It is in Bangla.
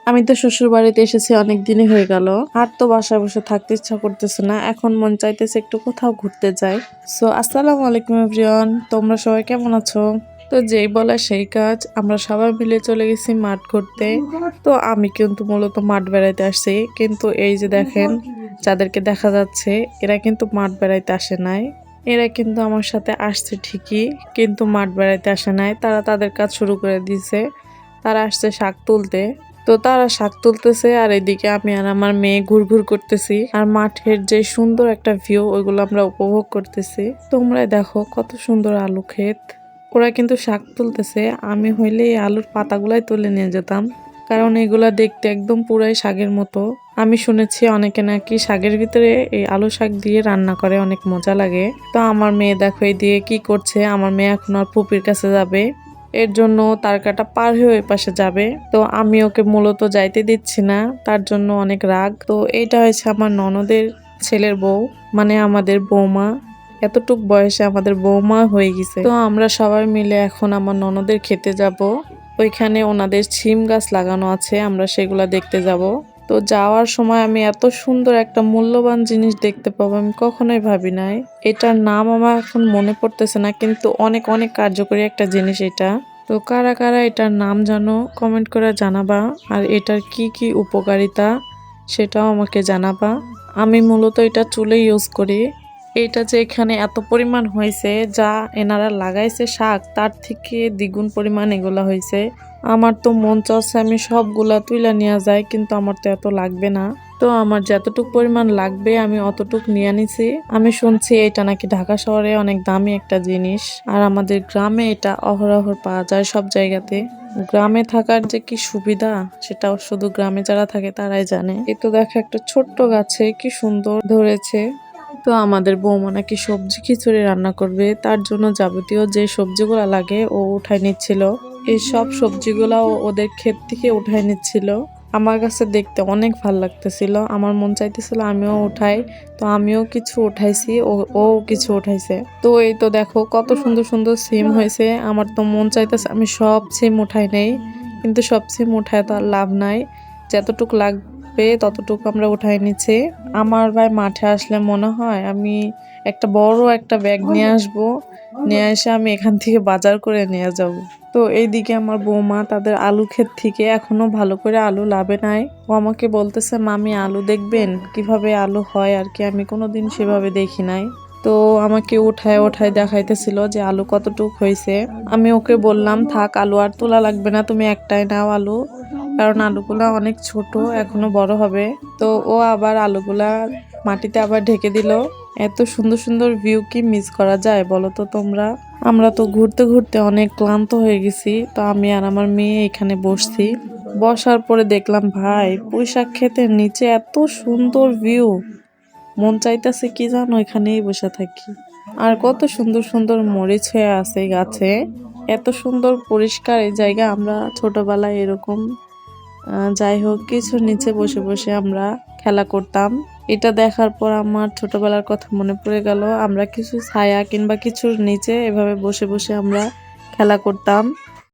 আমি তো শ্বশুর বাড়িতে এসেছি অনেক দিনই হয়ে গেল। আর তো বাসায় বসে থাকতে ইচ্ছা করতেছে না, এখন মন চাইতেছে একটু কোথাও ঘুরতে যাই। সো আসসালামু আলাইকুম এভরিওয়ান, তোমরা সবাই কেমন আছো? তো যেই বলা সেই কাজ, আমরা সবাই মিলে চলে গেছি মাঠ ঘুরতে। তো আমি কিন্তু মূলত মাঠ বেড়াইতে আসছি, কিন্তু এই যে দেখেন যাদেরকে দেখা যাচ্ছে এরা কিন্তু মাঠ বেড়াইতে আসে নাই। এরা কিন্তু আমার সাথে আসছে ঠিকই, কিন্তু মাঠ বেড়াইতে আসে নাই। তারা তাদের কাজ শুরু করে দিয়েছে। তারা আসছে শাক তুলতে। তো তারা শাক তুলতেছে আর এদিকে আমি আর আমার মেয়ে ঘুরঘুর করতেছি, আর মাঠের যে সুন্দর একটা ভিউ ওইগুলো আমরা উপভোগ করতেছি। তোমরা দেখো কত সুন্দর আলু ক্ষেত। ওরা কিন্তু শাক তুলতেছে, আমি হইলে এই আলুর পাতাগুলাই তুলে নিয়ে যেতাম, কারণ এগুলা দেখতে একদম পুরাই শাকের মতো। আমি শুনেছি অনেকে নাকি শাকের ভিতরে এই আলু শাক দিয়ে রান্না করে, অনেক মজা লাগে। তো আমার মেয়ে দেখো এই দিয়ে কি করছে, আমার মেয়ে এখন আর ফুপির কাছে যাবে, এর জন্য তারকাটা পার হয়ে ওই পাশে যাবে। তো আমি ওকে মূলত যাইতে দিচ্ছি না, তার জন্য অনেক রাগ। তো এইটা হয়েছে আমার ননদের ছেলের বউ, মানে আমাদের বৌমা। এতটুক বয়সে আমাদের বৌমা হয়ে গেছে। তো আমরা সবাই মিলে এখন আমার ননদের খেতে যাব। ওইখানে ওনাদের সিম গাছ লাগানো আছে, আমরা সেগুলা দেখতে যাব। তো যাওয়ার সময় আমি এত সুন্দর একটা মূল্যবান জিনিস দেখতে পাবো আমি কখনোই ভাবি নাই। এটার নাম আমার এখন মনে পড়তেছে না, কিন্তু অনেক অনেক কার্যকরী একটা জিনিস এটা। তো কারা কারা এটার নাম জানো কমেন্ট করে জানাবা, আর এটার কি কি উপকারিতা সেটাও আমাকে জানাবা। আমি মূলত এটা চুলে ইউজ করি। এটা যে এখানে এত পরিমাণ হয়েছে, যা এনারা লাগাইছে শাক তার থেকে দ্বিগুণ পরিমাণ এগুলা হয়েছে। আমার তো মন চাচ্ছে আমি সবগুলা তুইলা নিয়ে যাই, কিন্তু আমার তো এত লাগবে না। তো আমার যতটুক পরিমাণ লাগবে আমি অতটুক নিয়ে নিছি। আমি শুনছি এটা নাকি ঢাকা শহরে অনেক দামি একটা জিনিস, আর আমাদের গ্রামে এটা অহরহ পাওয়া যায় সব জায়গাতে। গ্রামে থাকার যে কি সুবিধা সেটাও শুধু গ্রামে যারা থাকে তারাই জানে। এ তো দেখো একটা ছোট্ট গাছে কি সুন্দর ধরেছে। তো আমাদের বৌমা নাকি সবজি খিচুড়ি রান্না করবে, তার জন্য যাবতীয় যে সবজিগুলো লাগে ও উঠাই নিচ্ছিল। এই সব সবজিগুলা ওদের ক্ষেত থেকে উঠাই নিচ্ছিল। আমার কাছে দেখতে অনেক ভাল লাগতেছিল, আমার মন চাইতেছিল আমিও উঠাই। তো আমিও কিছু উঠাইছি, ও কিছু উঠাইছে। তো এই তো দেখো কত সুন্দর সুন্দর সিম হয়েছে। আমার তো মন চাইতেছে আমি সব সিম উঠাই নেই, কিন্তু সব সিম উঠায় তো আর লাভ নাই। যতটুক লাগবে ততটুকু আমরা উঠাই নিচ্ছি। আমার ভাই মাঠে আসলে মনে হয় আমি একটা বড় একটা ব্যাগ নিয়ে আসবো, নিয়ে এসে আমি এখান থেকে বাজার করে নিয়ে যাব। তো এইদিকে আমার বৌমা তাদের আলু ক্ষেত থেকে এখনো ভালো করে আলু লাভে নাই। ও আমাকে বলতেছে মামি আলু দেখবেন কিভাবে আলু হয় আর কি, আমি কোনোদিন সেভাবে দেখি নাই। তো আমাকে উঠায় উঠায় দেখাইতেছিল যে আলু কতটুক হয়েছে। আমি ওকে বললাম থাক আলু আর তোলা লাগবে না, তুমি একটাই নাও আলু, কারণ আলুগুলা অনেক ছোট, এখনো বড় হবে। তো ও আবার আলুগুলা মাটিতে আবার ঢেকে দিল। এত সুন্দর সুন্দর ভিউ কি মিস করা যায় বলো তো তোমরা? আমরা তো ঘুরতে ঘুরতে অনেক ক্লান্ত হয়ে গেছি। তো আমি আর আমার মেয়ে এখানে বসছি। বসার পরে দেখলাম ভাই পুঁইশাক ক্ষেতের নিচে এত সুন্দর ভিউ, মন চাইতেছে কি জানো এখানেই বসে থাকি। আর কত সুন্দর সুন্দর মরিচ হয়ে আছে গাছে। এত সুন্দর পরিষ্কার এই জায়গা, আমরা ছোটবেলায় এরকম যাই হোক কিছুর নিচে বসে বসে আমরা খেলা করতাম। এটা দেখার পর আমার ছোটবেলার কথা মনে পড়ে গেল। আমরা কিছু ছায়া কিংবা কিছুর নিচে এভাবে বসে বসে আমরা খেলা করতাম।